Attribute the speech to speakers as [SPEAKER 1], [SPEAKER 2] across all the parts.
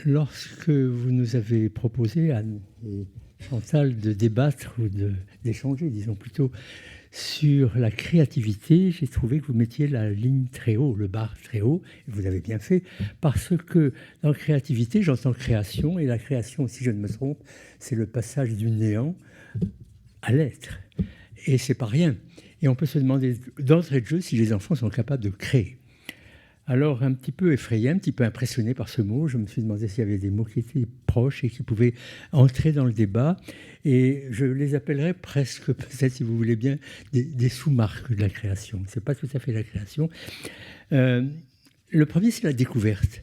[SPEAKER 1] Lorsque vous nous avez proposé, Anne et Chantal, de débattre ou d'échanger, disons plutôt, sur la créativité, j'ai trouvé que vous mettiez la ligne très haut, le bar très haut, et vous avez bien fait, parce que dans créativité, j'entends création, et la création, si je ne me trompe, c'est le passage du néant à l'être. Et c'est pas rien. Et on peut se demander d'entrée de jeu si les enfants sont capables de créer. Alors, un petit peu effrayé, un petit peu impressionné par ce mot, je me suis demandé s'il y avait des mots qui étaient proches et qui pouvaient entrer dans le débat. Et je les appellerais presque, peut-être si vous voulez bien, des sous-marques de la création. Ce n'est pas tout à fait la création. Le premier, c'est la découverte.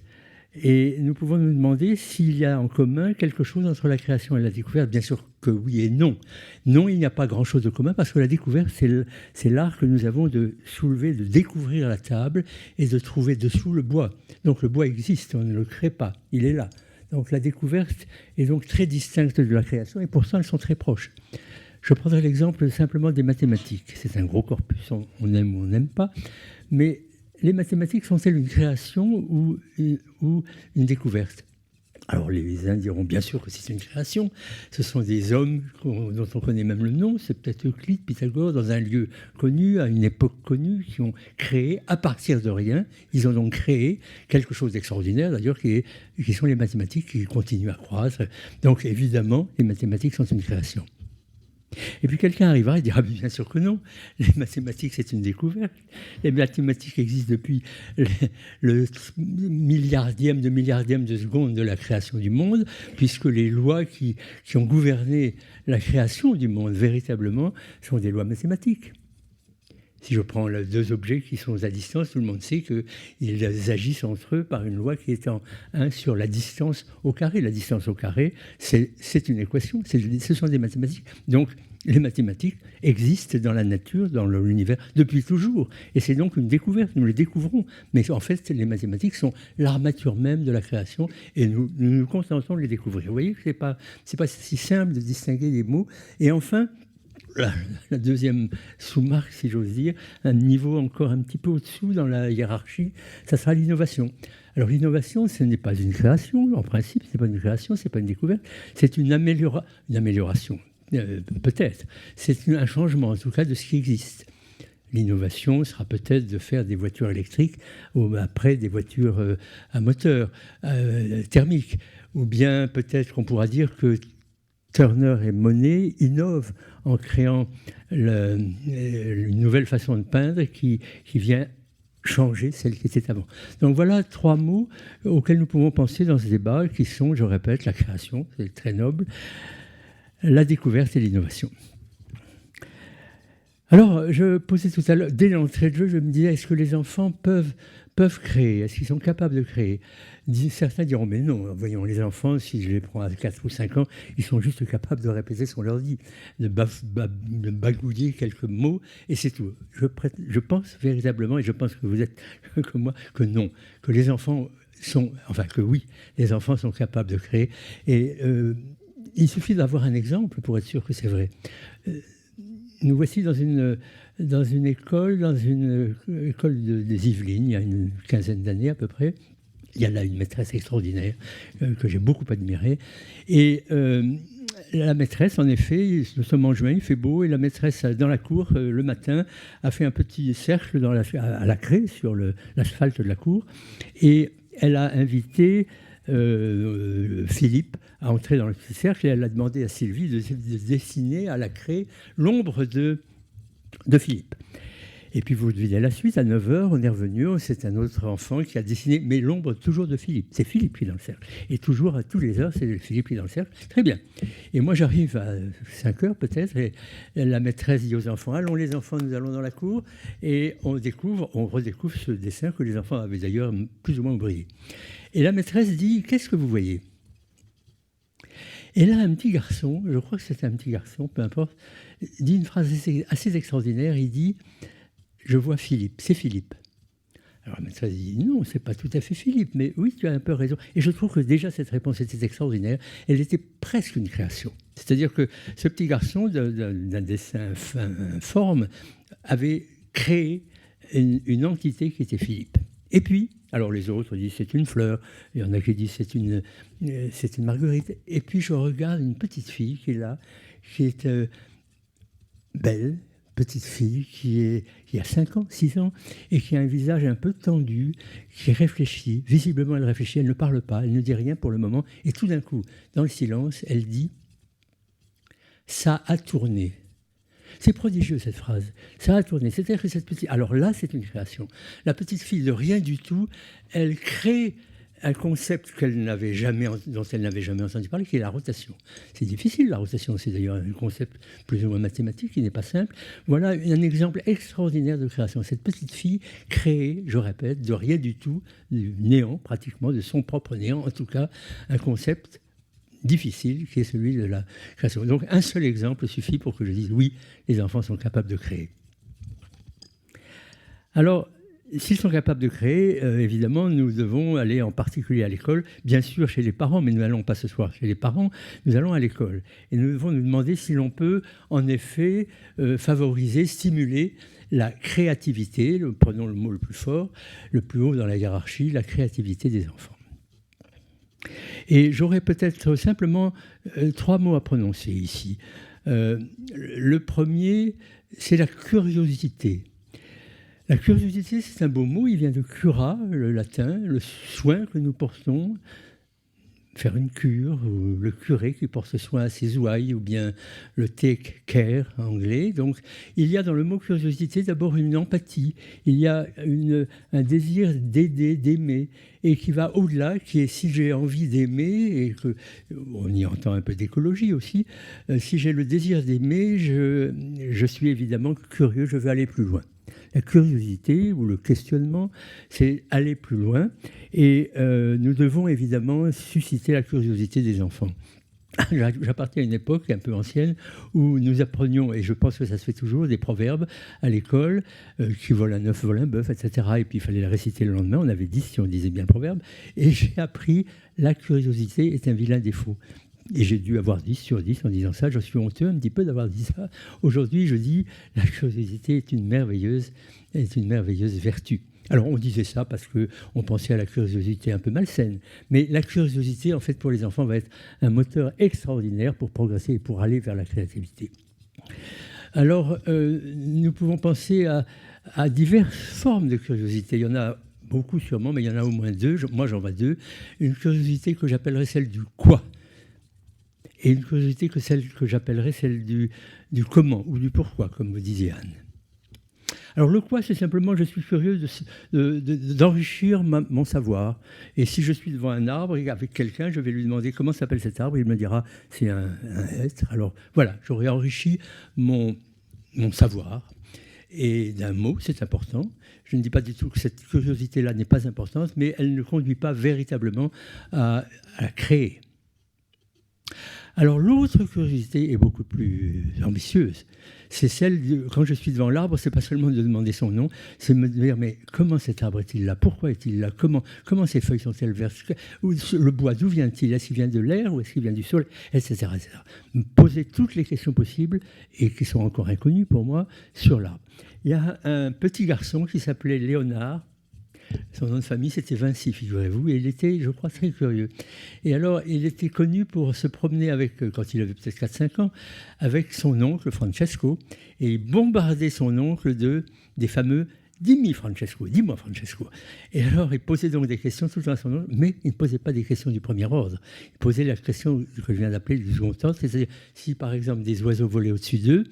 [SPEAKER 1] Et nous pouvons nous demander s'il y a en commun quelque chose entre la création et la découverte. Bien sûr que oui et non. Non, il n'y a pas grand-chose de commun parce que la découverte, c'est l'art que nous avons de soulever, de découvrir la table et de trouver dessous le bois. Donc le bois existe, on ne le crée pas, il est là. Donc la découverte est donc très distincte de la création et pourtant elles sont très proches. Je prendrai l'exemple simplement des mathématiques. C'est un gros corpus, on aime ou on n'aime pas, mais les mathématiques sont-elles une création ou une découverte ? Alors les uns diront bien sûr que c'est une création. Ce sont des hommes dont on connaît même le nom, c'est peut-être Euclide, Pythagore, dans un lieu connu, à une époque connue, qui ont créé à partir de rien. Ils ont donc créé quelque chose d'extraordinaire, d'ailleurs, qui sont les mathématiques qui continuent à croître. Donc évidemment, les mathématiques sont une création. Et puis quelqu'un arrivera et dira bien sûr que non, les mathématiques c'est une découverte. Les mathématiques existent depuis le milliardième de seconde de la création du monde, puisque les lois qui ont gouverné la création du monde véritablement sont des lois mathématiques. Si je prends deux objets qui sont à distance, tout le monde sait qu'ils agissent entre eux par une loi qui est en 1 sur la distance au carré. La distance au carré, c'est une équation, ce sont des mathématiques. Donc, les mathématiques existent dans la nature, dans l'univers, depuis toujours. Et c'est donc une découverte, nous les découvrons. Mais en fait, les mathématiques sont l'armature même de la création et nous nous contentons de les découvrir. Vous voyez que ce n'est pas si simple de distinguer les mots. Et enfin, la deuxième sous-marque, si j'ose dire, un niveau encore un petit peu au-dessous dans la hiérarchie, ça sera l'innovation. Alors l'innovation, ce n'est pas une création, en principe, ce n'est pas une création, ce n'est pas une découverte, c'est une amélioration, peut-être. C'est un changement, en tout cas, de ce qui existe. L'innovation sera peut-être de faire des voitures électriques ou après des voitures à moteur thermique. Ou bien peut-être qu'on pourra dire que Turner et Monet innovent en créant une nouvelle façon de peindre qui vient changer celle qui était avant. Donc voilà 3 mots auxquels nous pouvons penser dans ce débat, qui sont, je répète, la création, c'est très noble, la découverte et l'innovation. Alors, je posais tout à l'heure, dès l'entrée de jeu, je me disais, est-ce que les enfants peuvent créer ? Est-ce qu'ils sont capables de créer ? Certains diront, mais non, voyons, les enfants, si je les prends à 4 ou 5 ans, ils sont juste capables de répéter ce qu'on leur dit, de bagouiller quelques mots, et c'est tout. Je pense véritablement, et je pense que vous êtes comme moi, que non, que les enfants que oui, les enfants sont capables de créer. Et il suffit d'avoir un exemple pour être sûr que c'est vrai. Nous voici dans une école, des Yvelines, il y a une quinzaine d'années à peu près. Il y a là une maîtresse extraordinaire que j'ai beaucoup admirée. Et la maîtresse, en effet, nous sommes en juin, il fait beau, et la maîtresse, dans la cour, le matin, a fait un petit cercle à la craie sur l'asphalte de la cour. Et elle a invité Philippe a entré dans le petit cercle et elle a demandé à Sylvie de dessiner à la craie l'ombre de Philippe. Et puis vous devinez la suite, à 9h, on est revenu, c'est un autre enfant qui a dessiné, mais l'ombre toujours de Philippe. C'est Philippe qui est dans le cercle. Et toujours, à tous les heures, c'est Philippe qui est dans le cercle. Très bien. Et moi, j'arrive à 5h peut-être, et la maîtresse dit aux enfants, allons les enfants, nous allons dans la cour, et on redécouvre ce dessin que les enfants avaient d'ailleurs plus ou moins oublié. Et la maîtresse dit, qu'est-ce que vous voyez ? Et là, un petit garçon, je crois que c'est un petit garçon, peu importe, dit une phrase assez extraordinaire. Il dit, je vois Philippe, c'est Philippe. Alors la maîtresse dit, non, c'est pas tout à fait Philippe, mais oui, tu as un peu raison. Et je trouve que déjà cette réponse était extraordinaire. Elle était presque une création. C'est-à-dire que ce petit garçon, d'un dessin informe, avait créé une entité qui était Philippe. Et puis, alors les autres disent c'est une fleur, il y en a qui disent c'est une marguerite. Et puis je regarde une petite fille qui est là, qui est belle, petite fille qui a 5 ans, 6 ans, et qui a un visage un peu tendu, qui réfléchit. Visiblement, elle réfléchit, elle ne parle pas, elle ne dit rien pour le moment. Et tout d'un coup, dans le silence, elle dit « ça a tourné ». C'est prodigieux cette phrase. Ça a tourné. C'est-à-dire que cette petite... Alors là, c'est une création. La petite fille, de rien du tout, elle crée un concept dont elle n'avait jamais entendu parler, qui est la rotation. C'est difficile, la rotation. C'est d'ailleurs un concept plus ou moins mathématique qui n'est pas simple. Voilà un exemple extraordinaire de création. Cette petite fille crée, je répète, de rien du tout, du néant pratiquement, de son propre néant, en tout cas, un concept difficile qui est celui de la création. Donc un seul exemple suffit pour que je dise oui, les enfants sont capables de créer. Alors, s'ils sont capables de créer, évidemment, nous devons aller en particulier à l'école, bien sûr chez les parents, mais nous n'allons pas ce soir chez les parents, nous allons à l'école. Et nous devons nous demander si l'on peut, en effet, favoriser, stimuler la créativité, prenons le mot le plus fort, le plus haut dans la hiérarchie, la créativité des enfants. Et j'aurais peut-être simplement 3 mots à prononcer ici. Le premier, c'est la curiosité. La curiosité, c'est un beau mot, il vient de cura, le latin, le soin que nous portons, faire une cure, ou le curé qui porte soin à ses ouailles, ou bien le take care en anglais. Donc, il y a dans le mot curiosité d'abord une empathie, il y a un désir d'aider, d'aimer, et qui va au-delà, qui est si j'ai envie d'aimer, et que on y entend un peu d'écologie aussi, si j'ai le désir d'aimer, je suis évidemment curieux, je veux aller plus loin. La curiosité ou le questionnement, c'est aller plus loin. Et nous devons évidemment susciter la curiosité des enfants. J'appartiens à une époque un peu ancienne où nous apprenions, et je pense que ça se fait toujours, des proverbes à l'école, qui vole un œuf, vole un bœuf, etc. Et puis il fallait les réciter le lendemain. On avait 10 si on disait bien le proverbe. Et j'ai appris la curiosité est un vilain défaut. Et j'ai dû avoir 10 sur 10 en disant ça. Je suis honteux un petit peu d'avoir dit ça. Aujourd'hui, je dis la curiosité est une merveilleuse vertu. Alors, on disait ça parce qu'on pensait à la curiosité un peu malsaine. Mais la curiosité, en fait, pour les enfants, va être un moteur extraordinaire pour progresser et pour aller vers la créativité. Alors, nous pouvons penser à diverses formes de curiosité. Il y en a beaucoup sûrement, mais il y en a au moins 2. Moi, j'en vois 2. Une curiosité que j'appellerais celle du quoi. Et une curiosité celle que j'appellerais celle du comment ou du pourquoi, comme vous disiez Anne. Alors le quoi, c'est simplement je suis curieux d'enrichir mon savoir. Et si je suis devant un arbre et avec quelqu'un, je vais lui demander comment s'appelle cet arbre. Il me dira c'est un être. Alors voilà, j'aurais enrichi mon savoir. Et d'un mot, c'est important. Je ne dis pas du tout que cette curiosité-là n'est pas importante, mais elle ne conduit pas véritablement à créer. Alors l'autre curiosité est beaucoup plus ambitieuse. C'est celle quand je suis devant l'arbre, c'est pas seulement de demander son nom, c'est de me dire mais comment cet arbre est-il là? Pourquoi est-il là? Comment ces feuilles sont-elles vertes? Le bois, d'où vient-il? Est-ce qu'il vient de l'air ou est-ce qu'il vient du sol? Etc. etc. Me poser toutes les questions possibles et qui sont encore inconnues pour moi sur l'arbre. Il y a un petit garçon qui s'appelait Léonard. Son nom de famille, c'était Vinci, figurez-vous, et il était, je crois, très curieux. Et alors, il était connu pour se promener quand il avait peut-être 4-5 ans, avec son oncle Francesco, et il bombardait son oncle des fameux « Dis-moi Francesco ». Et alors, il posait donc des questions tout le temps à son oncle, mais il ne posait pas des questions du premier ordre. Il posait la question que je viens d'appeler du second ordre, c'est-à-dire, si par exemple des oiseaux volaient au-dessus d'eux,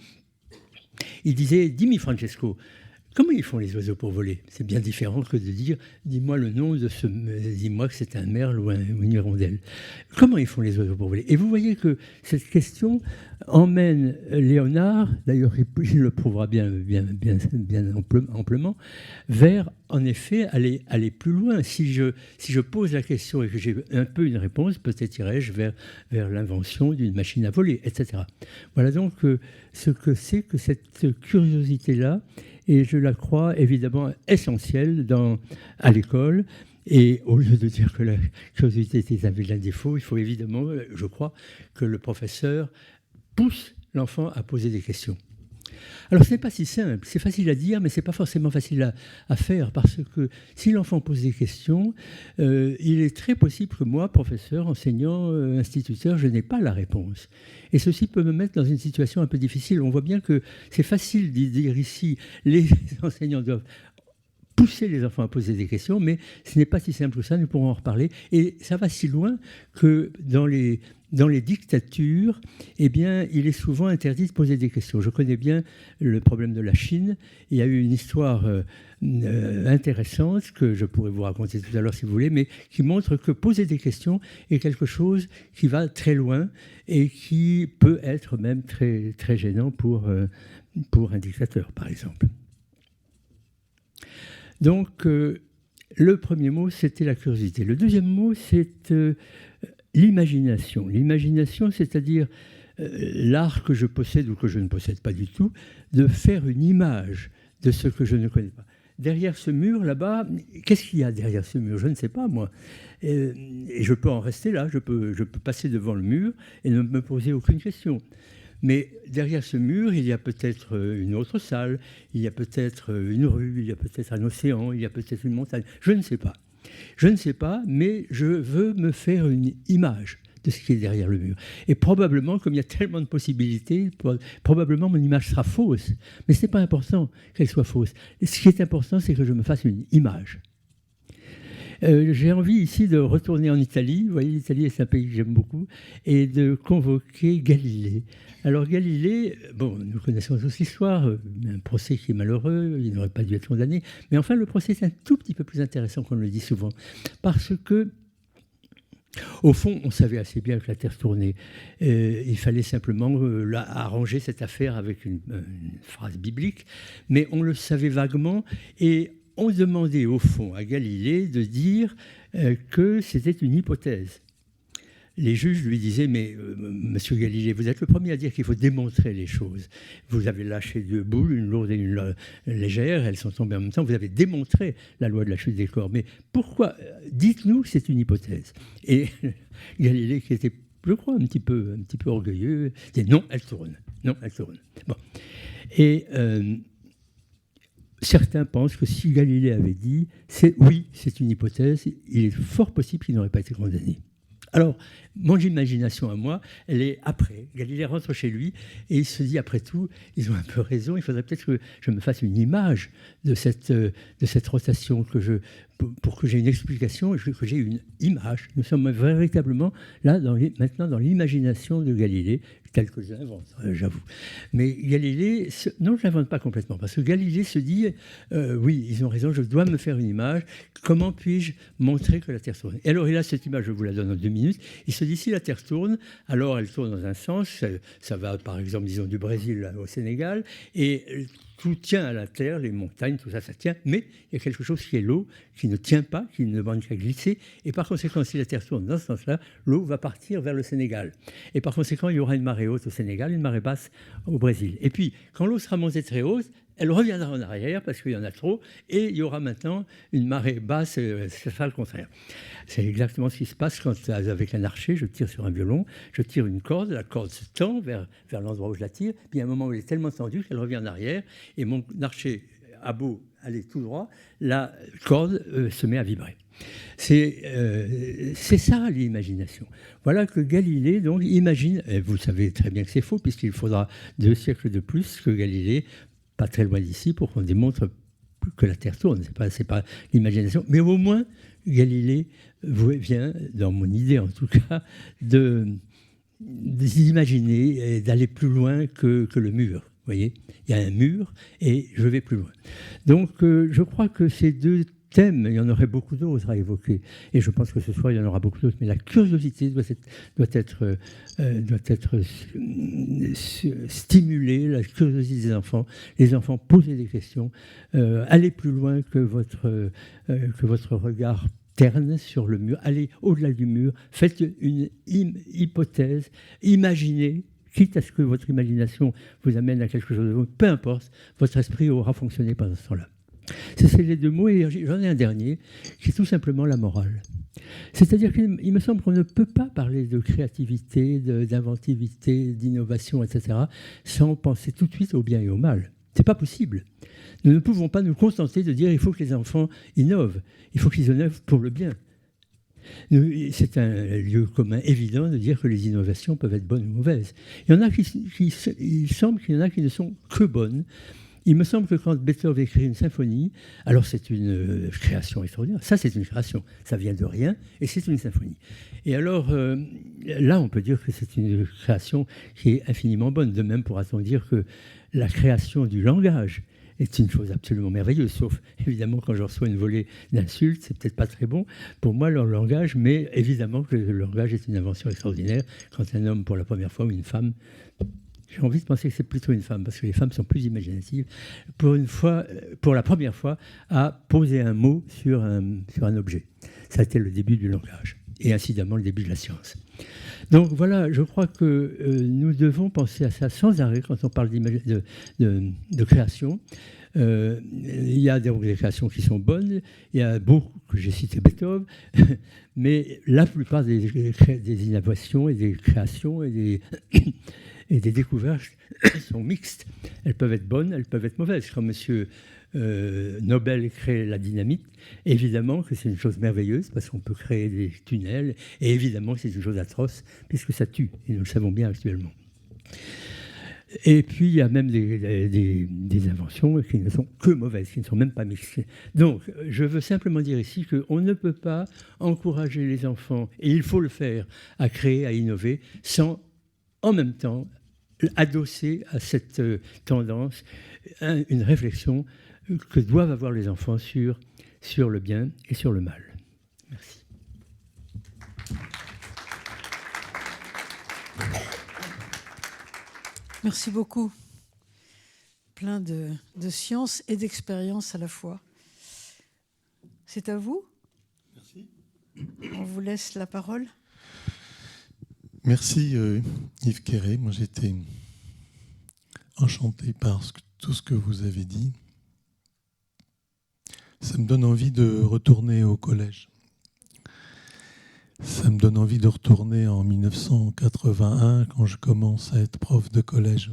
[SPEAKER 1] il disait « Dis-moi Francesco ». Comment ils font les oiseaux pour voler? C'est bien différent que de dire « dis-moi le nom de ce... dis-moi que c'est un merle ou une hirondelle ». Comment ils font les oiseaux pour voler? Et vous voyez que cette question emmène Léonard, d'ailleurs il le prouvera bien amplement, vers en effet aller plus loin. Si je pose la question et que j'ai un peu une réponse, peut-être irai-je vers l'invention d'une machine à voler, etc. Voilà donc ce que c'est que cette curiosité-là. Et je la crois évidemment essentielle à l'école. Et au lieu de dire que la curiosité était un vilain défaut, il faut évidemment, je crois, que le professeur pousse l'enfant à poser des questions. Alors, ce n'est pas si simple. C'est facile à dire, mais ce n'est pas forcément facile à faire, parce que si l'enfant pose des questions, il est très possible que moi, professeur, enseignant, instituteur, je n'ai pas la réponse. Et ceci peut me mettre dans une situation un peu difficile. On voit bien que c'est facile d'y dire ici, les enseignants doivent pousser les enfants à poser des questions, mais ce n'est pas si simple que ça, nous pourrons en reparler. Et ça va si loin que dans les dictatures, eh bien, il est souvent interdit de poser des questions. Je connais bien le problème de la Chine. Il y a eu une histoire intéressante que je pourrais vous raconter tout à l'heure si vous voulez, mais qui montre que poser des questions est quelque chose qui va très loin et qui peut être même très, très gênant pour un dictateur, par exemple. Donc, le premier mot, c'était la curiosité. Le deuxième mot, c'est l'imagination. L'imagination, c'est-à-dire l'art que je possède ou que je ne possède pas du tout, de faire une image de ce que je ne connais pas. Derrière ce mur, là-bas, qu'est-ce qu'il y a derrière ce mur? Je ne sais pas, moi. Et je peux en rester là, je peux passer devant le mur et ne me poser aucune question. Mais derrière ce mur, il y a peut-être une autre salle, il y a peut-être une rue, il y a peut-être un océan, il y a peut-être une montagne. Je ne sais pas. Je ne sais pas, mais je veux me faire une image de ce qui est derrière le mur. Et probablement, comme il y a tellement de possibilités, probablement mon image sera fausse. Mais ce n'est pas important qu'elle soit fausse. Et ce qui est important, c'est que je me fasse une image. J'ai envie ici de retourner en Italie. Vous voyez, l'Italie c'est un pays que j'aime beaucoup, et de convoquer Galilée. Alors Galilée, bon, nous connaissons tous l'histoire, un procès qui est malheureux, il n'aurait pas dû être condamné, mais enfin le procès est un tout petit peu plus intéressant qu'on le dit souvent, parce que au fond, on savait assez bien que la Terre tournait. Il fallait simplement arranger cette affaire avec une phrase biblique, mais on le savait vaguement, et on demandait au fond à Galilée de dire que c'était une hypothèse. Les juges lui disaient, mais monsieur Galilée, vous êtes le premier à dire qu'il faut démontrer les choses. Vous avez lâché deux boules, une lourde et une légère, elles sont tombées en même temps, vous avez démontré la loi de la chute des corps. Mais pourquoi? Dites-nous que c'est une hypothèse. Et Galilée, qui était, je crois, un petit peu orgueilleux, dit non, elle tourne. Non, elle tourne. Bon. Et certains pensent que si Galilée avait dit oui, c'est une hypothèse, il est fort possible qu'il n'aurait pas été condamné. Alors, mon imagination à moi, elle est après. Galilée rentre chez lui et il se dit, après tout, ils ont un peu raison, il faudrait peut-être que je me fasse une image de cette rotation, pour que j'ai une explication, que j'ai une image. Nous sommes véritablement là, maintenant, dans l'imagination de Galilée, telle que je l'invente, j'avoue. Mais Galilée, non, je ne l'invente pas complètement, parce que Galilée se dit, oui, ils ont raison, je dois me faire une image, comment puis-je montrer que la Terre tourne? Et alors, il a cette image, je vous la donne en 2 minutes, il se dit, si la Terre tourne, alors elle tourne dans un sens, ça va par exemple, disons, du Brésil au Sénégal, et tout tient à la terre, les montagnes, tout ça, ça tient, mais il y a quelque chose qui est l'eau, qui ne tient pas, qui ne demande qu'à glisser, et par conséquent, si la terre tourne dans ce sens-là, l'eau va partir vers le Sénégal. Et par conséquent, il y aura une marée haute au Sénégal, une marée basse au Brésil. Et puis, quand l'eau sera montée très haute, elle reviendra en arrière parce qu'il y en a trop, et il y aura maintenant une marée basse, ce sera le contraire. C'est exactement ce qui se passe quand, avec un archer, je tire sur un violon, je tire une corde, la corde se tend vers l'endroit où je la tire, puis à un moment où elle est tellement tendue qu'elle revient en arrière, et mon archer a beau aller tout droit, la corde se met à vibrer. C'est ça l'imagination. Voilà que Galilée donc imagine, et vous savez très bien que c'est faux, puisqu'il faudra 2 siècles de plus que Galilée, pas très loin d'ici, pour qu'on démontre que la Terre tourne. C'est pas l'imagination, mais au moins Galilée vient, dans mon idée en tout cas, d'imaginer et d'aller plus loin que le mur. Vous voyez, il y a un mur et je vais plus loin. Donc je crois que ces 2 thèmes, il y en aurait beaucoup d'autres à évoquer, et je pense que ce soir il y en aura beaucoup d'autres, mais la curiosité doit être stimulée, la curiosité des enfants, les enfants poser des questions, aller plus loin que votre regard terne sur le mur, allez au-delà du mur, faites une hypothèse, imaginez, quitte à ce que votre imagination vous amène à quelque chose de bon, peu importe, votre esprit aura fonctionné pendant ce temps-là. C'est les 2 mots, et j'en ai un dernier, qui est tout simplement la morale. C'est-à-dire qu'il me semble qu'on ne peut pas parler de créativité, d'inventivité, d'innovation, etc., sans penser tout de suite au bien et au mal. Ce n'est pas possible. Nous ne pouvons pas nous contenter de dire qu'il faut que les enfants innovent, il faut qu'ils innovent pour le bien. C'est un lieu commun évident de dire que les innovations peuvent être bonnes ou mauvaises. Il semble qu'il y en a qui ne sont que bonnes. Il me semble que quand Beethoven écrit une symphonie, alors c'est une création extraordinaire. Ça, c'est une création. Ça vient de rien et c'est une symphonie. Et alors, là, on peut dire que c'est une création qui est infiniment bonne. De même, pourra-t-on dire que la création du langage est une chose absolument merveilleuse, sauf évidemment quand je reçois une volée d'insultes, c'est peut-être pas très bon pour moi leur langage, mais évidemment que le langage est une invention extraordinaire quand un homme pour la première fois ou une femme, j'ai envie de penser que c'est plutôt une femme parce que les femmes sont plus imaginatives, pour la première fois a posé un mot sur un objet. Ça a été le début du langage et incidemment le début de la science. Donc voilà, je crois que nous devons penser à ça sans arrêt quand on parle de création. Il y a des créations qui sont bonnes, il y a beaucoup que j'ai cité Beethoven, mais la plupart des innovations et des créations et des découvertes sont mixtes. Elles peuvent être bonnes, elles peuvent être mauvaises. Quand M. Nobel crée la dynamite, évidemment que c'est une chose merveilleuse parce qu'on peut créer des tunnels, et évidemment que c'est une chose atroce puisque ça tue, et nous le savons bien actuellement. Et puis il y a même des inventions qui ne sont que mauvaises, qui ne sont même pas mixées. Donc je veux simplement dire ici qu'on ne peut pas encourager les enfants, et il faut le faire, à créer, à innover, sans en même temps adosser à cette tendance une réflexion que doivent avoir les enfants sur le bien et sur le mal. Merci.
[SPEAKER 2] Merci beaucoup. Plein de science et d'expérience à la fois. C'est à vous.
[SPEAKER 3] Merci.
[SPEAKER 2] On vous laisse la parole.
[SPEAKER 3] Merci Yves Quéré. Moi j'étais enchanté par tout ce que vous avez dit. Ça me donne envie de retourner au collège. Ça me donne envie de retourner en 1981 quand je commence à être prof de collège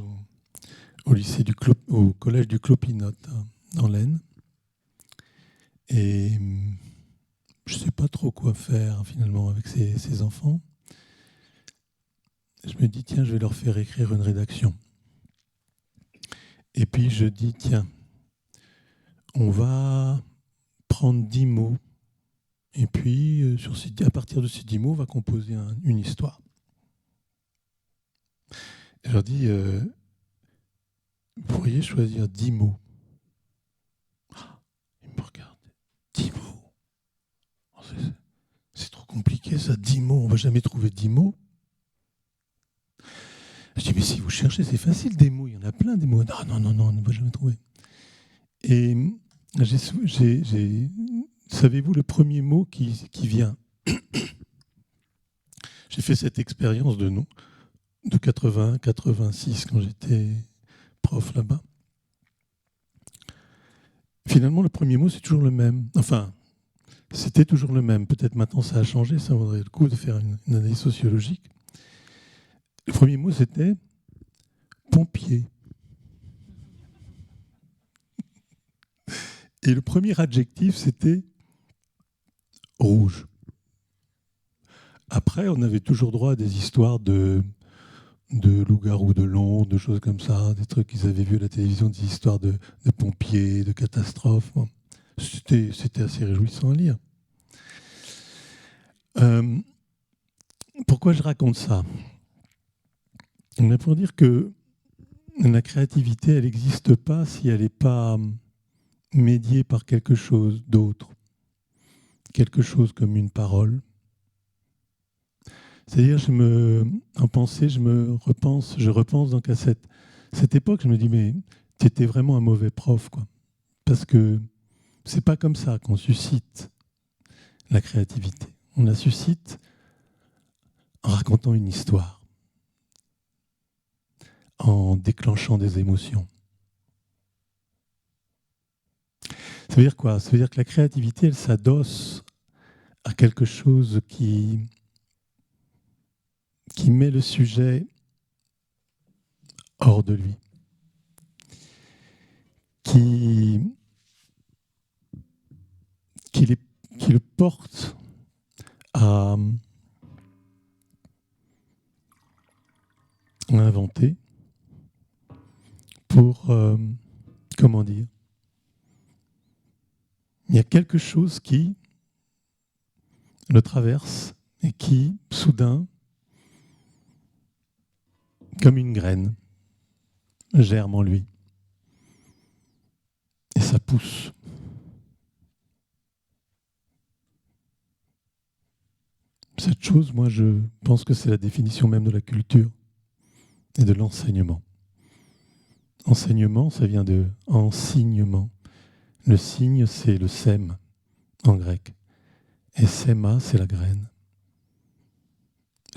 [SPEAKER 3] au collège du Clopinote dans l'Aisne. Et je ne sais pas trop quoi faire finalement avec ces enfants. Je me dis, tiens, je vais leur faire écrire une rédaction. Et puis je dis, tiens, on va prendre 10 mots. Et puis, à partir de ces 10 mots, on va composer une histoire. Et je leur dis, vous pourriez choisir 10 mots. Ils me regardent. 10 mots. C'est trop compliqué, ça, 10 mots. On ne va jamais trouver 10 mots. Je dis, mais si vous cherchez, c'est facile, des mots. Il y en a plein, des mots. Non, on ne va jamais trouver. Et savez-vous le premier mot qui vient? J'ai fait cette expérience de 80-86 quand j'étais prof là-bas. Finalement, le premier mot, c'est toujours le même. Enfin, c'était toujours le même. Peut-être maintenant, ça a changé. Ça vaudrait le coup de faire une analyse sociologique. Le premier mot, c'était pompier. Et le premier adjectif, c'était rouge. Après, on avait toujours droit à des histoires de loups-garous de Londres, de choses comme ça, des trucs qu'ils avaient vus à la télévision, des histoires de pompiers, de catastrophes. C'était assez réjouissant à lire. Pourquoi je raconte ça? Pour dire que la créativité, elle n'existe pas si elle n'est pas médiée par quelque chose d'autre. Quelque chose comme une parole. C'est-à-dire, je repense donc à cette époque, je me dis, mais tu étais vraiment un mauvais prof, quoi. Parce que c'est pas comme ça qu'on suscite la créativité. On la suscite en racontant une histoire, en déclenchant des émotions. Ça veut dire quoi? Ça veut dire que la créativité, elle s'adosse à quelque chose qui met le sujet hors de lui, qui le porte à inventer pour, comment dire, il y a quelque chose qui le traverse et qui, soudain, comme une graine, germe en lui. Et ça pousse. Cette chose, moi, je pense que c'est la définition même de la culture et de l'enseignement. Enseignement, ça vient de enseignement. Le signe, c'est le sème en grec. Et séma, c'est la graine.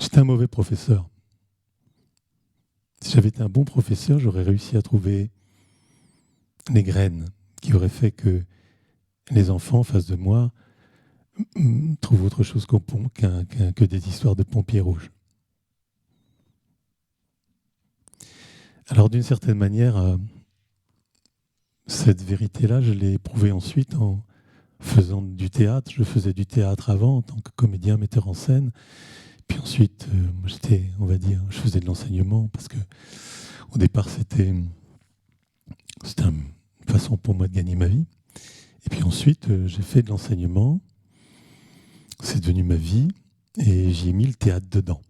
[SPEAKER 3] J'étais un mauvais professeur. Si j'avais été un bon professeur, j'aurais réussi à trouver les graines qui auraient fait que les enfants en face de moi trouvent autre chose que des histoires de pompiers rouges. Alors d'une certaine manière, cette vérité-là, je l'ai éprouvée ensuite en faisant du théâtre. Je faisais du théâtre avant en tant que comédien, metteur en scène. Puis ensuite, je faisais de l'enseignement parce que au départ, c'était une façon pour moi de gagner ma vie. Et puis ensuite, j'ai fait de l'enseignement. C'est devenu ma vie et j'y ai mis le théâtre dedans.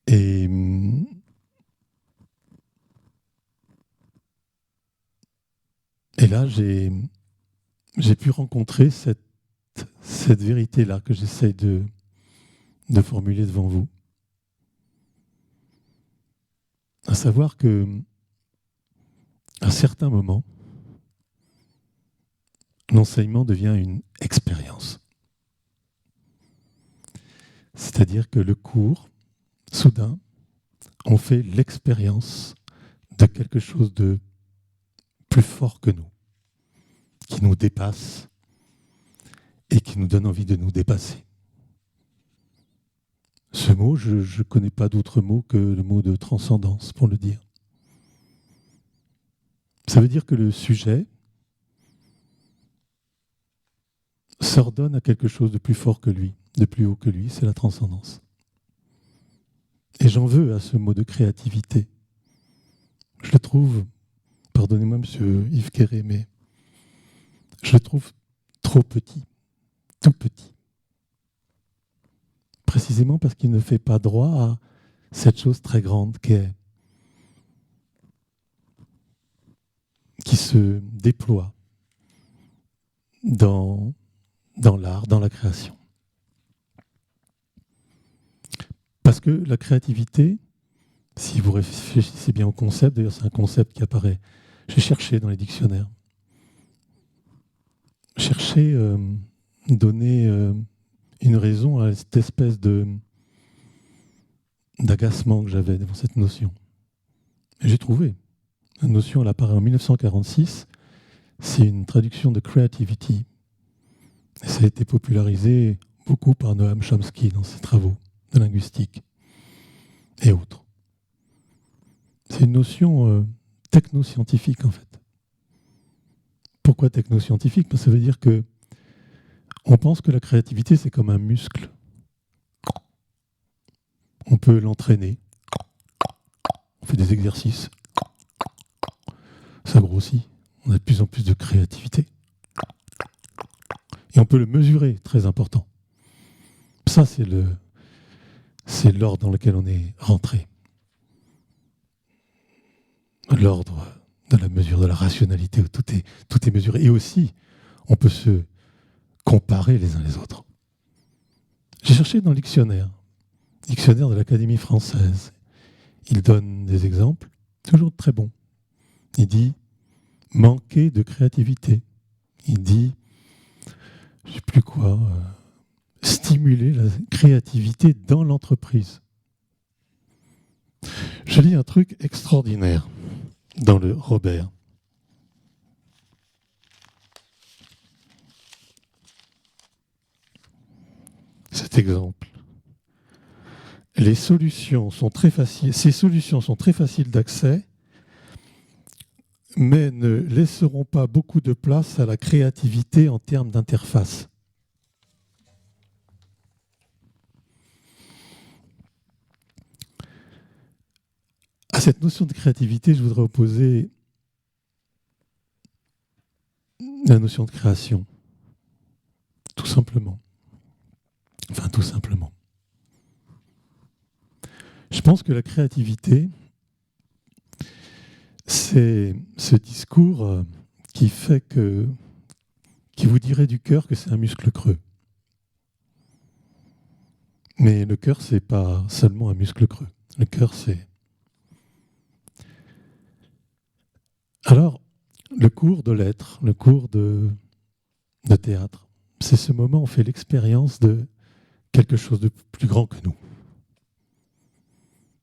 [SPEAKER 3] Et là, j'ai pu rencontrer cette vérité-là que j'essaie de formuler devant vous. À savoir que, à certains moments, l'enseignement devient une expérience. C'est-à-dire que le cours, soudain, on fait l'expérience de quelque chose de plus fort que nous, qui nous dépasse et qui nous donne envie de nous dépasser. Ce mot, je ne connais pas d'autre mot que le mot de transcendance pour le dire. Ça veut dire que le sujet s'ordonne à quelque chose de plus fort que lui, de plus haut que lui, c'est la transcendance. Et j'en veux à ce mot de créativité. Je le trouve, pardonnez-moi monsieur Yves Quéré, mais je le trouve trop petit, tout petit. Précisément parce qu'il ne fait pas droit à cette chose très grande qui se déploie dans l'art, dans la création. Parce que la créativité, si vous réfléchissez bien au concept, d'ailleurs c'est un concept qui apparaît, j'ai cherché dans les dictionnaires, donner une raison à cette espèce d'agacement que j'avais devant cette notion. Et j'ai trouvé. La notion, elle apparaît en 1946. C'est une traduction de creativity. Et ça a été popularisé beaucoup par Noam Chomsky dans ses travaux de linguistique et autres. C'est une notion technoscientifique, en fait. Pourquoi technoscientifique ? Parce que ça veut dire que on pense que la créativité, c'est comme un muscle. On peut l'entraîner. On fait des exercices. Ça grossit. On a de plus en plus de créativité. Et on peut le mesurer, très important. Ça, c'est l'ordre dans lequel on est rentré. L'ordre de la mesure, de la rationalité, où tout est mesuré. Et aussi, on peut se comparer les uns les autres. J'ai cherché dans le dictionnaire de l'Académie française. Il donne des exemples, toujours très bons. Il dit « manquer de créativité ». Il dit, je ne sais plus quoi, stimuler la créativité dans l'entreprise. Je lis un truc extraordinaire dans le Robert. cet exemple. Les solutions sont très faciles, ces solutions sont très faciles d'accès, mais ne laisseront pas beaucoup de place à la créativité en termes d'interface. À cette notion de créativité, je voudrais opposer la notion de création, tout simplement. Enfin, tout simplement. Je pense que la créativité, c'est ce discours qui vous dirait du cœur que c'est un muscle creux. Mais le cœur, c'est pas seulement un muscle creux. Le cœur, c'est... Alors, le cours de lettres, le cours de théâtre, c'est ce moment où on fait l'expérience de quelque chose de plus grand que nous.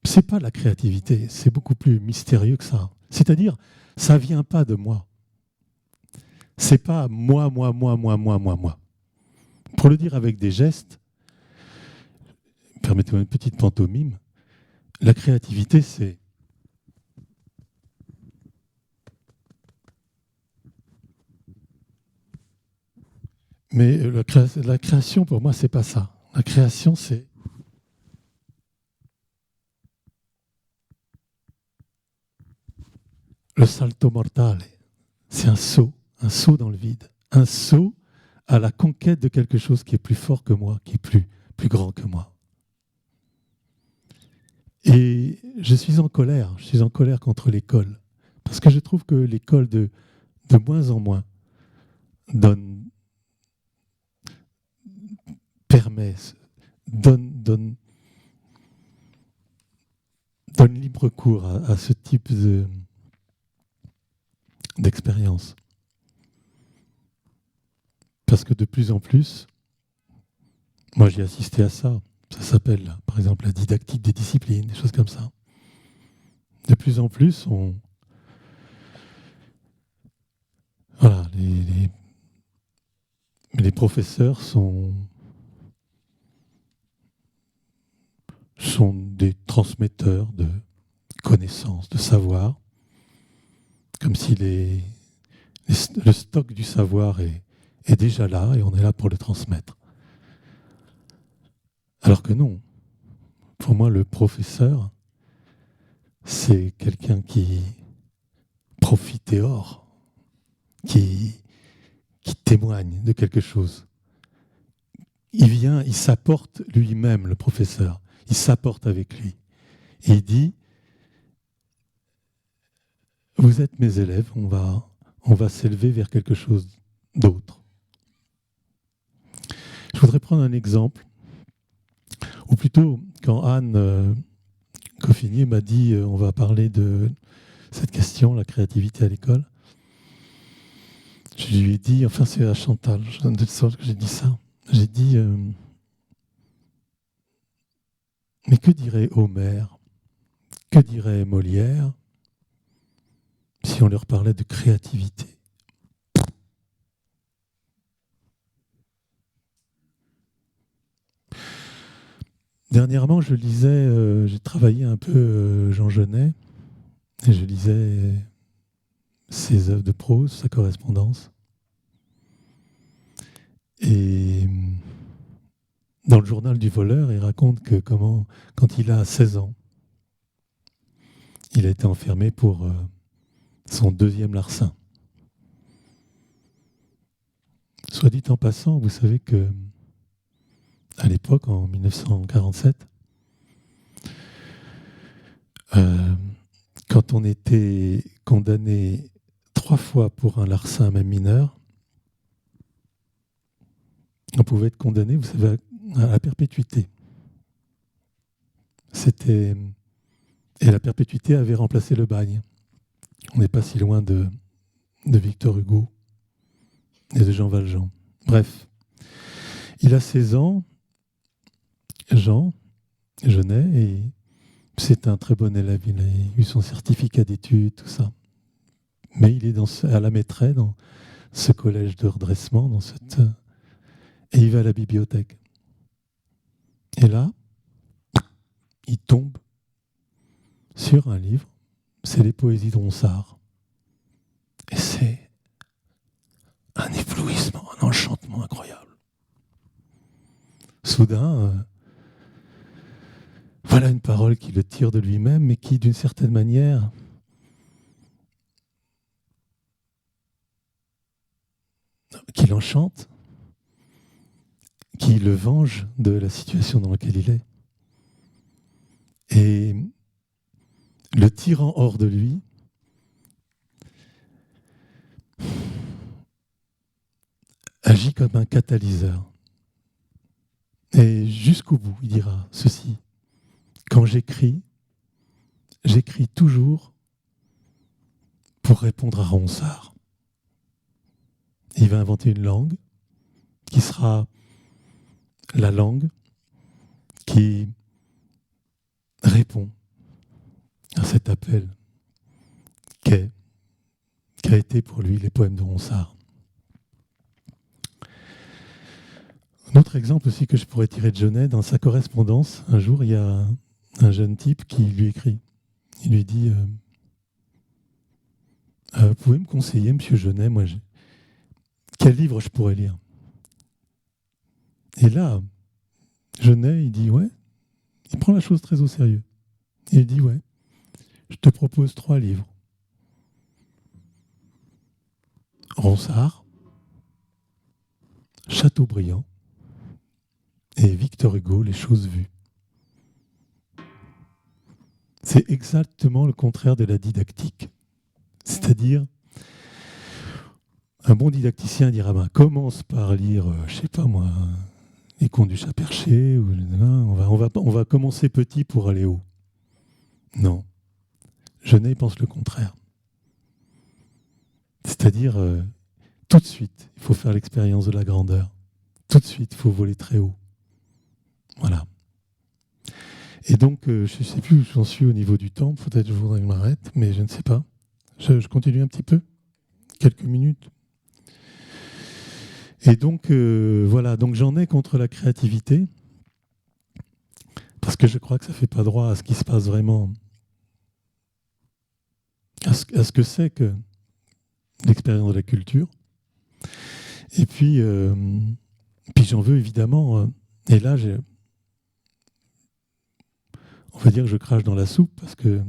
[SPEAKER 3] C'est pas la créativité, c'est beaucoup plus mystérieux que ça. C'est-à-dire, ça vient pas de moi. C'est pas moi. Pour le dire avec des gestes, permettez-moi une petite pantomime, la créativité, c'est... Mais la création, pour moi, c'est pas ça. La création, c'est... Le salto mortale, c'est un saut dans le vide, un saut à la conquête de quelque chose qui est plus fort que moi, qui est plus grand que moi. Et je suis en colère contre l'école, parce que je trouve que l'école de moins en moins donne libre cours à ce type d'expérience. Parce que de plus en plus, moi j'ai assisté à ça, ça s'appelle par exemple la didactique des disciplines, des choses comme ça. De plus en plus, voilà, les professeurs sont des transmetteurs de connaissances, de savoir, comme si le stock du savoir est déjà là et on est là pour le transmettre. Alors que non. Pour moi, le professeur, c'est quelqu'un qui profite et hors, qui témoigne de quelque chose. Il s'apporte lui-même, le professeur. Il s'apporte avec lui. Et il dit, vous êtes mes élèves, on va s'élever vers quelque chose d'autre. Je voudrais prendre un exemple, ou plutôt quand Anne Coffinier m'a dit on va parler de cette question, la créativité à l'école, je lui ai dit, enfin c'est à Chantal, de sorte que j'ai dit ça, j'ai dit mais que dirait Homère, que dirait Molière si on leur parlait de créativité? Dernièrement, je lisais, j'ai travaillé un peu Jean Genet, et je lisais ses œuvres de prose, sa correspondance. Et dans le journal du voleur, il raconte que quand il a 16 ans, il a été enfermé pour son deuxième larcin. Soit dit en passant, vous savez que à l'époque, en 1947, quand on était condamné 3 fois pour un larcin, même mineur, on pouvait être condamné, vous savez, à la perpétuité. Et la perpétuité avait remplacé le bagne. On n'est pas si loin de Victor Hugo et de Jean Valjean. Bref, il a 16 ans, Jean Genet, et c'est un très bon élève. Il a eu son certificat d'études, tout ça. Mais il est à la Maîtrais, dans ce collège de redressement, et il va à la bibliothèque. Et là, il tombe sur un livre, c'est les poésies de Ronsard. Et c'est un éblouissement, un enchantement incroyable. Soudain, voilà une parole qui le tire de lui-même, mais qui, d'une certaine manière, qui l'enchante, qui le venge de la situation dans laquelle il est. Et le tirant hors de lui, agit comme un catalyseur. Et jusqu'au bout, il dira ceci: quand j'écris toujours pour répondre à Ronsard. Il va inventer une langue qui sera la langue qui répond à cet appel qu'a été pour lui les poèmes de Ronsard. Un autre exemple aussi que je pourrais tirer de Genet, dans sa correspondance, un jour, il y a un jeune type qui lui écrit. Il lui dit vous pouvez me conseiller, monsieur Genet, quel livre je pourrais lire? Et là, Genet, il dit ouais, il prend la chose très au sérieux. Il dit ouais, je te propose 3 livres. Ronsard, Chateaubriand et Victor Hugo, Les choses vues. C'est exactement le contraire de la didactique. C'est-à-dire, un bon didacticien dira commence par lire, je sais pas moi, Les Contes du Chat-Perché, ou on va commencer petit pour aller haut. Non. Genet pense le contraire. C'est-à-dire, tout de suite, il faut faire l'expérience de la grandeur. Tout de suite, il faut voler très haut. Voilà. Et donc, je ne sais plus où j'en suis au niveau du temps. Peut-être que je voudrais que je m'arrête, mais je ne sais pas. Je continue un petit peu. Quelques minutes. Et donc, voilà. Donc, j'en ai contre la créativité. Parce que je crois que ça ne fait pas droit à ce qui se passe vraiment. À ce que c'est que l'expérience de la culture. Et puis j'en veux évidemment. Et là, on va dire que je crache dans la soupe parce que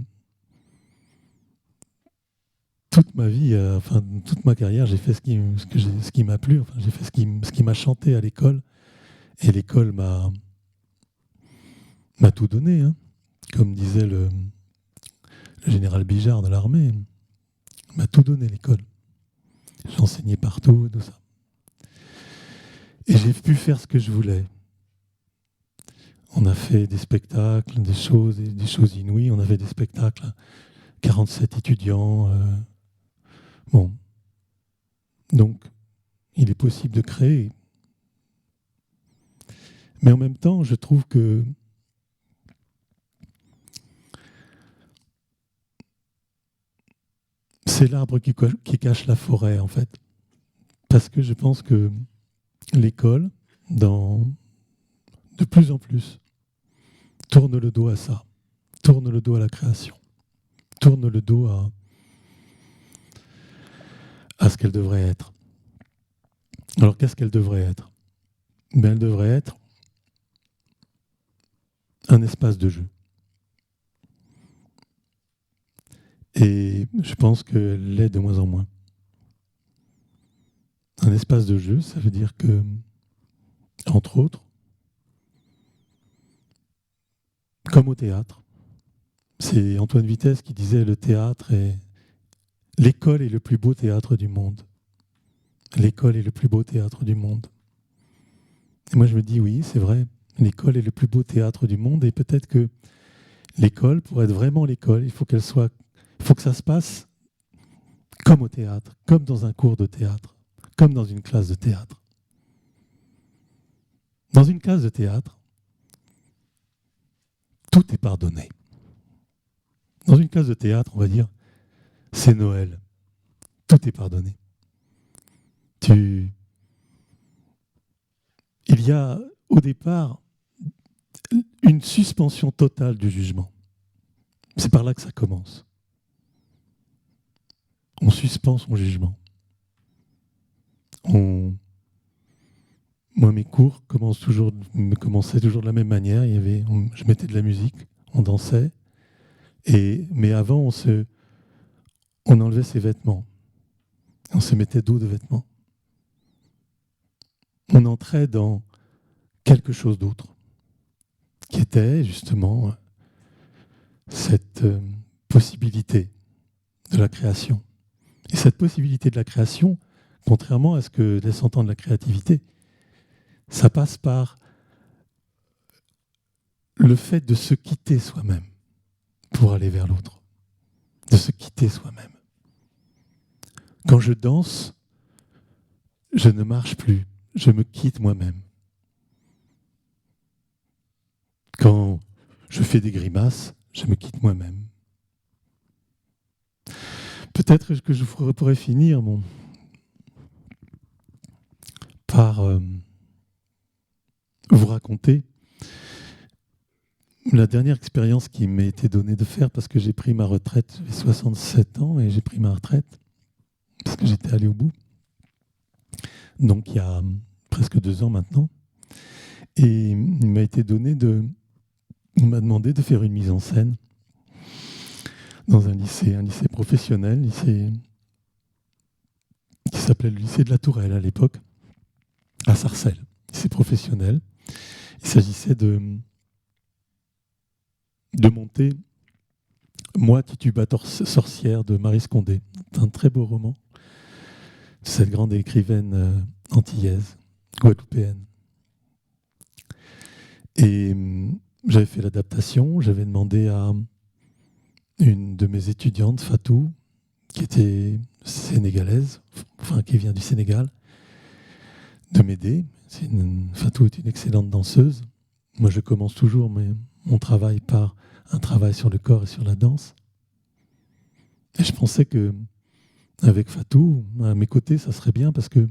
[SPEAKER 3] toute ma vie, toute ma carrière, j'ai fait ce qui m'a plu. Enfin, j'ai fait ce qui m'a chanté à l'école. Et l'école m'a tout donné, hein. Comme disait le général Bijard de l'armée, m'a tout donné l'école. J'enseignais partout, tout ça. Et j'ai pu faire ce que je voulais. On a fait des spectacles, des choses inouïes. On avait des spectacles, 47 étudiants. Bon. Donc, il est possible de créer. Mais en même temps, je trouve que c'est l'arbre qui cache la forêt, en fait. Parce que je pense que l'école, de plus en plus, tourne le dos à ça, tourne le dos à la création, tourne le dos à ce qu'elle devrait être. Alors, qu'est-ce qu'elle devrait être? Elle devrait être un espace de jeu. Et je pense qu'elle l'est de moins en moins. Un espace de jeu, ça veut dire que, entre autres, comme au théâtre, c'est Antoine Vitesse qui disait l'école est le plus beau théâtre du monde. L'école est le plus beau théâtre du monde. Et moi je me dis oui, c'est vrai, l'école est le plus beau théâtre du monde et peut-être que l'école, pour être vraiment l'école, il faut que ça se passe comme au théâtre, comme dans un cours de théâtre, comme dans une classe de théâtre. Dans une classe de théâtre, tout est pardonné. Dans une classe de théâtre, on va dire, c'est Noël. Tout est pardonné. Il y a, au départ, une suspension totale du jugement. C'est par là que ça commence. On suspend son jugement. Moi, mes cours commençaient toujours de la même manière. Je mettais de la musique, on dansait. Mais avant, on enlevait ses vêtements. On se mettait d'autres vêtements. On entrait dans quelque chose d'autre, qui était justement cette possibilité de la création. Et cette possibilité de la création, contrairement à ce que laisse entendre la créativité, ça passe par le fait de se quitter soi-même pour aller vers l'autre, de se quitter soi-même. Quand je danse, je ne marche plus, je me quitte moi-même. Quand je fais des grimaces, je me quitte moi-même. Peut-être que je pourrais finir par vous raconter la dernière expérience qui m'a été donnée de faire, parce que j'ai pris ma retraite, j'avais 67 ans et j'ai pris ma retraite parce que j'étais allé au bout. Donc il y a presque 2 ans maintenant. Et il m'a été donné on m'a demandé de faire une mise en scène dans un lycée professionnel, qui s'appelait le lycée de la Tourelle à l'époque, à Sarcelles, lycée professionnel. Il s'agissait de monter Moi, Titubator sorcière de Maryse Condé. C'est un très beau roman de cette grande écrivaine antillaise, guadeloupéenne. Et j'avais fait l'adaptation, j'avais demandé à une de mes étudiantes, Fatou, qui était sénégalaise, enfin qui vient du Sénégal, de m'aider. Fatou est une excellente danseuse. Moi, je commence toujours mon travail par un travail sur le corps et sur la danse. Et je pensais que avec Fatou, à mes côtés, ça serait bien parce que,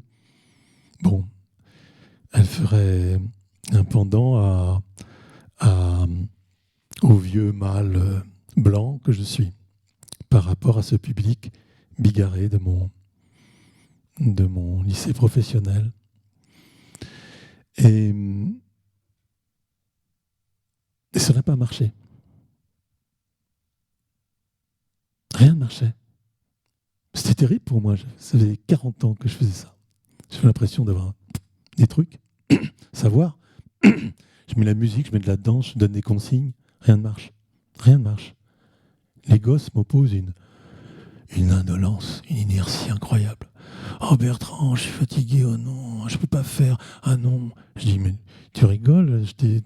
[SPEAKER 3] elle ferait un pendant au vieux mâle blanc que je suis, par rapport à ce public bigarré de mon lycée professionnel. Et ça n'a pas marché. Rien ne marchait. C'était terrible pour moi. Ça faisait 40 ans que je faisais ça. J'avais l'impression d'avoir des trucs, savoir. Je mets la musique, je mets de la danse, je donne des consignes. Rien ne marche. Rien ne marche. Les gosses m'opposent une indolence, une inertie incroyable. Oh Bertrand, je suis fatigué, oh non, je peux pas faire, ah non. Je dis, mais tu rigoles, je t'ai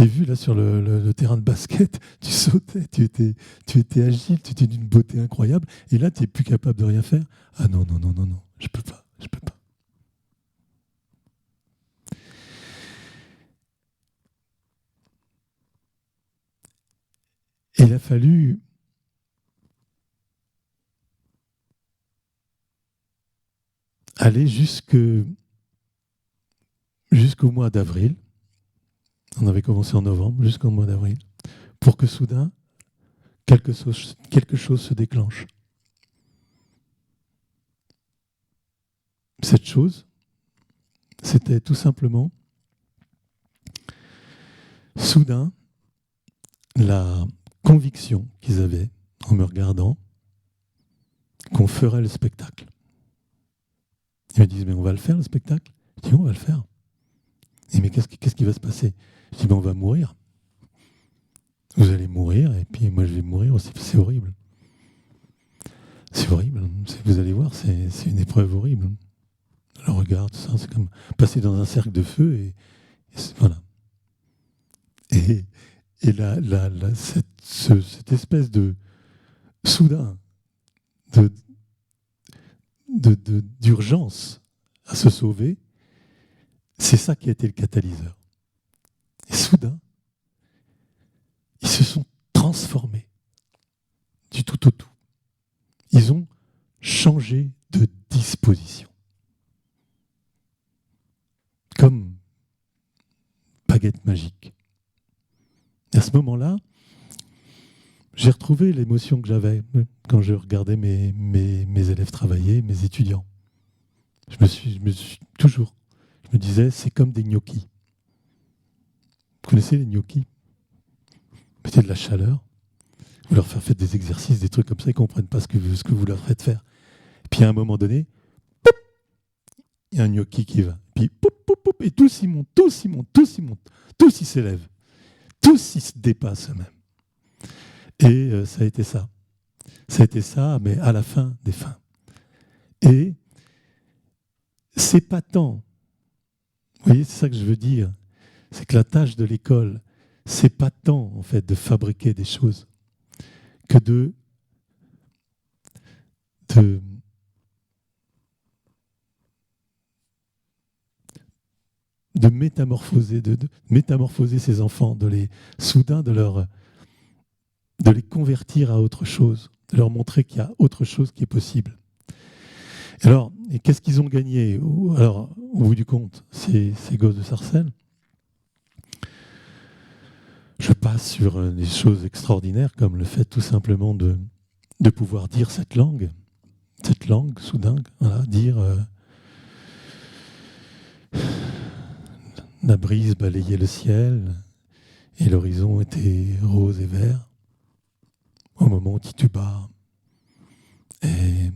[SPEAKER 3] vu là sur le terrain de basket, tu sautais, tu étais agile, tu étais d'une beauté incroyable, et là tu n'es plus capable de rien faire. Ah non, je peux pas. Et il a fallu aller jusqu'au mois d'avril. On avait commencé en novembre, jusqu'au mois d'avril, pour que soudain, quelque chose se déclenche. Cette chose, c'était tout simplement, soudain, la conviction qu'ils avaient, en me regardant, qu'on ferait le spectacle. Ils me disent, mais on va le faire, le spectacle? Je dis, on va le faire. Et mais qu'est-ce qui va se passer? Je dis, on va mourir. Vous allez mourir, et puis moi je vais mourir aussi. C'est horrible. C'est horrible. Vous allez voir, c'est une épreuve horrible. Le regard, tout ça, c'est comme passer dans un cercle de feu, et voilà. Et cette espèce de soudain, d'urgence à se sauver, c'est ça qui a été le catalyseur. Et soudain, ils se sont transformés du tout au tout. Ils ont changé de disposition. Comme baguette magique. ce moment-là, j'ai retrouvé l'émotion que j'avais quand je regardais mes élèves travailler, mes étudiants. Je me disais, c'est comme des gnocchis. Vous connaissez les gnocchis? Vous mettez de la chaleur, vous leur faites des exercices, des trucs comme ça, ils ne comprennent pas ce que vous leur faites faire. Et puis à un moment donné, il y a un gnocchi qui va. Puis et tous ils montent, tous ils s'élèvent, tous ils se dépassent eux-mêmes. Et ça a été ça. Ça a été ça, mais à la fin des fins. Et c'est pas tant, vous voyez, c'est ça que je veux dire, c'est que la tâche de l'école, c'est pas tant, en fait, de fabriquer des choses que de métamorphoser ces enfants, soudain de les convertir à autre chose, de leur montrer qu'il y a autre chose qui est possible. Alors, et qu'est-ce qu'ils ont gagné? Alors, au bout du compte, ces gosses de Sarcelles, je passe sur des choses extraordinaires, comme le fait tout simplement de pouvoir dire cette langue, soudain, voilà, dire la brise balayait le ciel et l'horizon était rose et vert au moment où Tituba est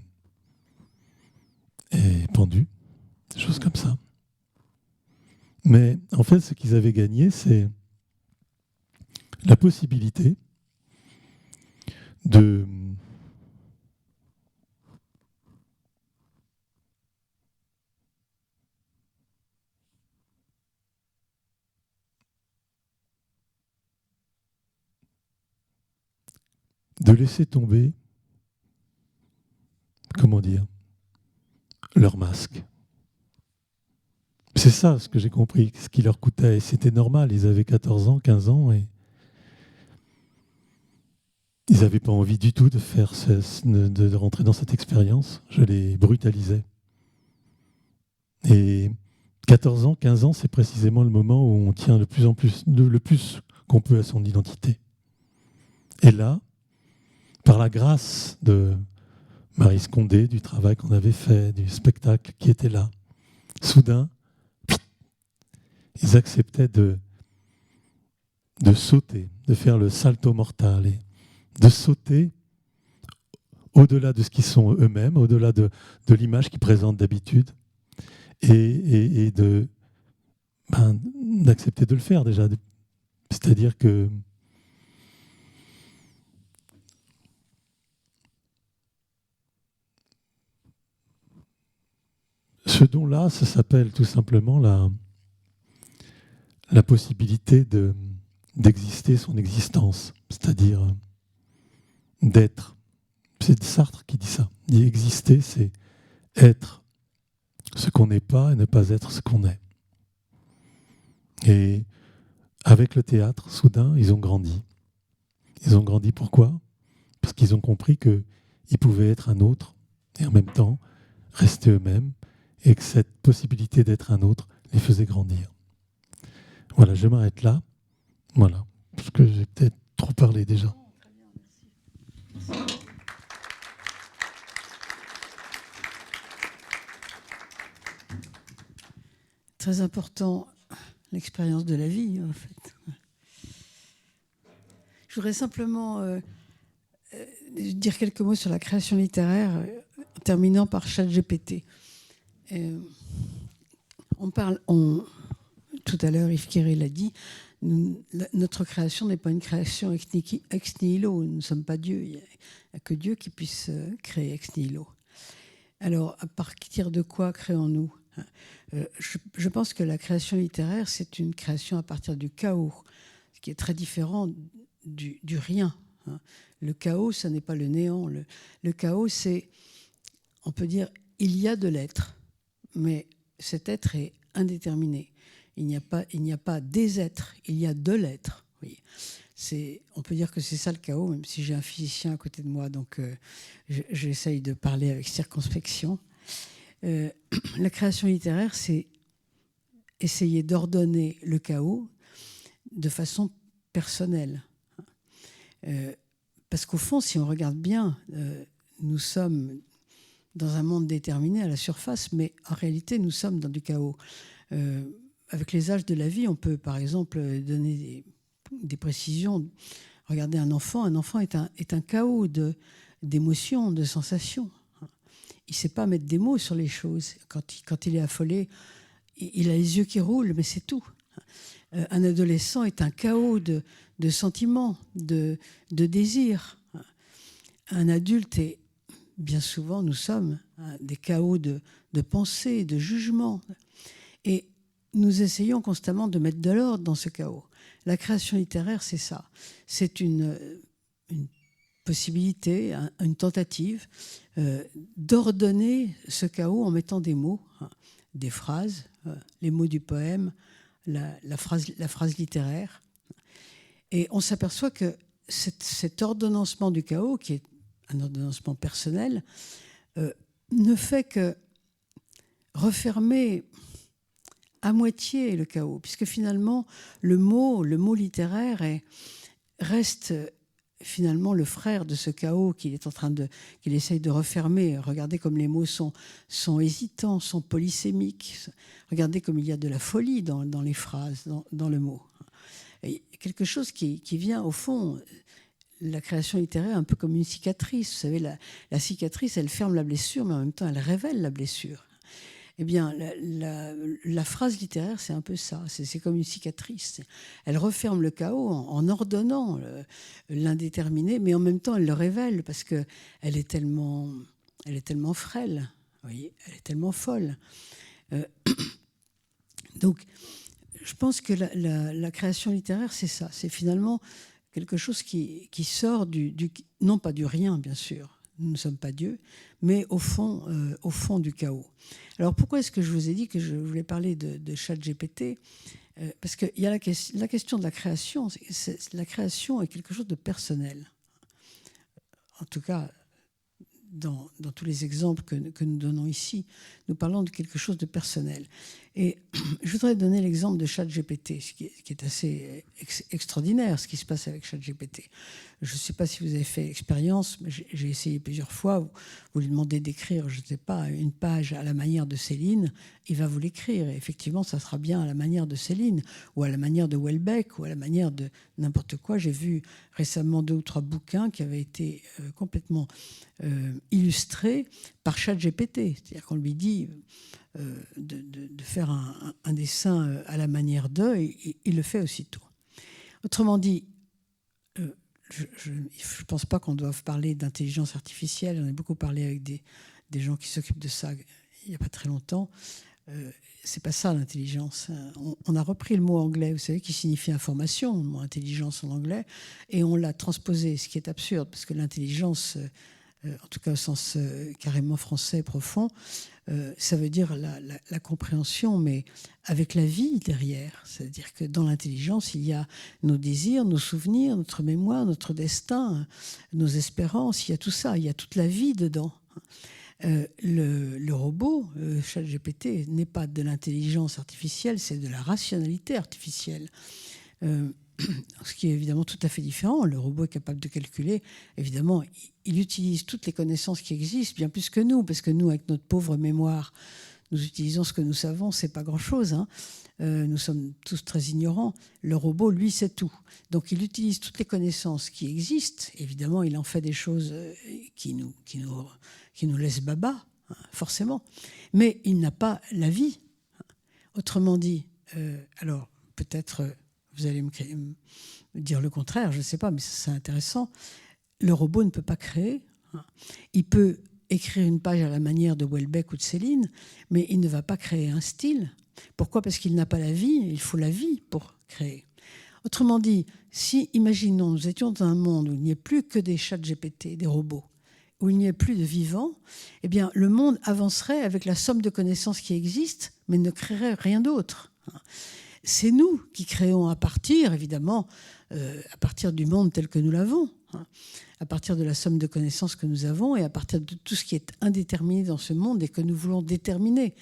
[SPEAKER 3] pendu, des choses comme ça. Mais en fait, ce qu'ils avaient gagné, c'est la possibilité de laisser tomber, comment dire, leur masque. C'est ça ce que j'ai compris, ce qui leur coûtait. Et c'était normal, ils avaient 14 ans, 15 ans, et ils n'avaient pas envie du tout de rentrer dans cette expérience. Je les brutalisais. Et 14 ans, 15 ans, c'est précisément le moment où on tient le plus qu'on peut à son identité. Et là, par la grâce de Marie Scondé, du travail qu'on avait fait, du spectacle qui était là, soudain, ils acceptaient de sauter, de faire le salto mortale, et de sauter au-delà de ce qu'ils sont eux-mêmes, au-delà de l'image qu'ils présentent d'habitude, et d'accepter de le faire déjà. C'est-à-dire que ce don-là, ça s'appelle tout simplement la possibilité d'exister son existence, c'est-à-dire d'être. C'est Sartre qui dit ça. Il dit exister, c'est être ce qu'on n'est pas et ne pas être ce qu'on est. Et avec le théâtre, soudain, ils ont grandi. Ils ont grandi pourquoi? Parce qu'ils ont compris qu'ils pouvaient être un autre et en même temps rester eux-mêmes, et que cette possibilité d'être un autre les faisait grandir. Voilà, je m'arrête là. Voilà, parce que j'ai peut-être trop parlé déjà.
[SPEAKER 2] Très important, l'expérience de la vie, en fait. Je voudrais simplement dire quelques mots sur la création littéraire, en terminant par ChatGPT. Tout à l'heure, Yves Quéré l'a dit, notre création n'est pas une création ex nihilo. Nous ne sommes pas Dieu. Il n'y a que Dieu qui puisse créer ex nihilo. Alors, à partir de quoi créons-nous? Je pense que la création littéraire, c'est une création à partir du chaos, ce qui est très différent du rien. Le chaos, ce n'est pas le néant. Le chaos, c'est, on peut dire, il y a de l'être, mais cet être est indéterminé. Il n'y a pas des êtres, il y a de l'être. Oui. On peut dire que c'est ça le chaos, même si j'ai un physicien à côté de moi, donc j'essaye de parler avec circonspection. La création littéraire, c'est essayer d'ordonner le chaos de façon personnel. Parce qu'au fond, si on regarde bien, nous sommes dans un monde déterminé à la surface, mais en réalité, nous sommes dans du chaos. Avec les âges de la vie, on peut, par exemple, donner des précisions. Regardez un enfant est un chaos d'émotions, de sensations. Il ne sait pas mettre des mots sur les choses. Quand il est affolé, il a les yeux qui roulent, mais c'est tout. Un adolescent est un chaos de sentiments, de désirs. Un adulte est, bien souvent, nous sommes des chaos de pensée, de jugement. Et nous essayons constamment de mettre de l'ordre dans ce chaos. La création littéraire, c'est ça. C'est une possibilité, une tentative d'ordonner ce chaos en mettant des mots, des phrases, les mots du poème, la phrase littéraire. Et on s'aperçoit que cet ordonnancement du chaos, qui est un ordonnancement personnel, ne fait que refermer à moitié le chaos, puisque finalement le mot littéraire reste finalement le frère de ce chaos qu'il essaye de refermer. Regardez comme les mots sont hésitants, sont polysémiques. Regardez comme il y a de la folie dans les phrases, dans le mot. Et quelque chose qui vient au fond, la création littéraire un peu comme une cicatrice. Vous savez, la cicatrice, elle ferme la blessure, mais en même temps, elle révèle la blessure. Eh bien, la phrase littéraire, c'est un peu ça. C'est comme une cicatrice. Elle referme le chaos en ordonnant l'indéterminé, mais en même temps, elle le révèle parce qu'elle est tellement frêle. Vous voyez, elle est tellement folle. Donc, je pense que la création littéraire, c'est ça. C'est finalement quelque chose qui sort non pas du rien, bien sûr. Nous ne sommes pas Dieu, mais au fond du chaos. Alors pourquoi est-ce que je vous ai dit que je voulais parler de ChatGPT ? Parce qu'il y a la question de la création. La création est quelque chose de personnel. En tout cas, dans tous les exemples que nous donnons ici, nous parlons de quelque chose de personnel. Et je voudrais donner l'exemple de ChatGPT, ce qui est assez extraordinaire, ce qui se passe avec ChatGPT. Je ne sais pas si vous avez fait l'expérience, mais j'ai essayé plusieurs fois. Vous lui demandez d'écrire, je ne sais pas, une page à la manière de Céline, il va vous l'écrire. Et effectivement, ça sera bien à la manière de Céline, ou à la manière de Houellebecq, ou à la manière de n'importe quoi. J'ai vu récemment 2 ou 3 bouquins qui avaient été complètement illustrés par ChatGPT. C'est-à-dire qu'on lui dit de faire un dessin à la manière d'eux, et il le fait aussitôt. Autrement dit, je ne pense pas qu'on doive parler d'intelligence artificielle. J'en ai beaucoup parlé avec des gens qui s'occupent de ça il n'y a pas très longtemps. C'est pas ça l'intelligence. On a repris le mot anglais, vous savez, qui signifie information, le mot intelligence en anglais, et on l'a transposé, ce qui est absurde, parce que l'intelligence, en tout cas au sens carrément français profond, ça veut dire la compréhension, mais avec la vie derrière. C'est-à-dire que dans l'intelligence, il y a nos désirs, nos souvenirs, notre mémoire, notre destin, nos espérances, il y a tout ça, il y a toute la vie dedans. Le robot, ChatGPT, n'est pas de l'intelligence artificielle, c'est de la rationalité artificielle. Ce qui est évidemment tout à fait différent. Le robot est capable de calculer. Évidemment, il utilise toutes les connaissances qui existent, bien plus que nous, parce que nous, avec notre pauvre mémoire, nous utilisons ce que nous savons, c'est pas grand-chose. Nous sommes tous très ignorants. Le robot, lui, sait tout. Donc, il utilise toutes les connaissances qui existent. Évidemment, il en fait des choses qui nous laissent baba, forcément. Mais il n'a pas la vie. Autrement dit, alors peut-être vous allez me dire le contraire, je ne sais pas, mais c'est intéressant. Le robot ne peut pas créer. Il peut écrire une page à la manière de Houellebecq ou de Céline, mais il ne va pas créer un style. Pourquoi ? Parce qu'il n'a pas la vie, il faut la vie pour créer. Autrement dit, si, imaginons, nous étions dans un monde où il n'y ait plus que des ChatGPT, des robots, où il n'y ait plus de vivants, eh bien, le monde avancerait avec la somme de connaissances qui existent, mais ne créerait rien d'autre. C'est nous qui créons à partir, évidemment, à partir du monde tel que nous l'avons, à partir de la somme de connaissances que nous avons et à partir de tout ce qui est indéterminé dans ce monde et que nous voulons déterminer.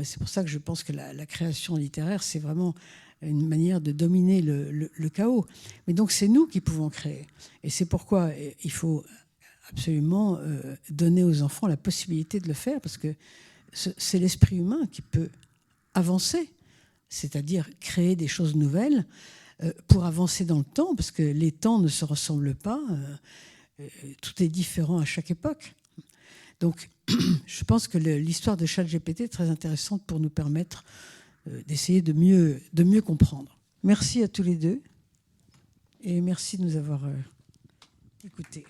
[SPEAKER 2] C'est pour ça que je pense que la création littéraire, c'est vraiment une manière de dominer le chaos. Mais donc c'est nous qui pouvons créer. Et c'est pourquoi il faut absolument donner aux enfants la possibilité de le faire, parce que c'est l'esprit humain qui peut avancer, c'est-à-dire créer des choses nouvelles pour avancer dans le temps, parce que les temps ne se ressemblent pas, tout est différent à chaque époque. Donc je pense que l'histoire de ChatGPT est très intéressante pour nous permettre d'essayer de mieux comprendre. Merci à tous les deux et merci de nous avoir écoutés.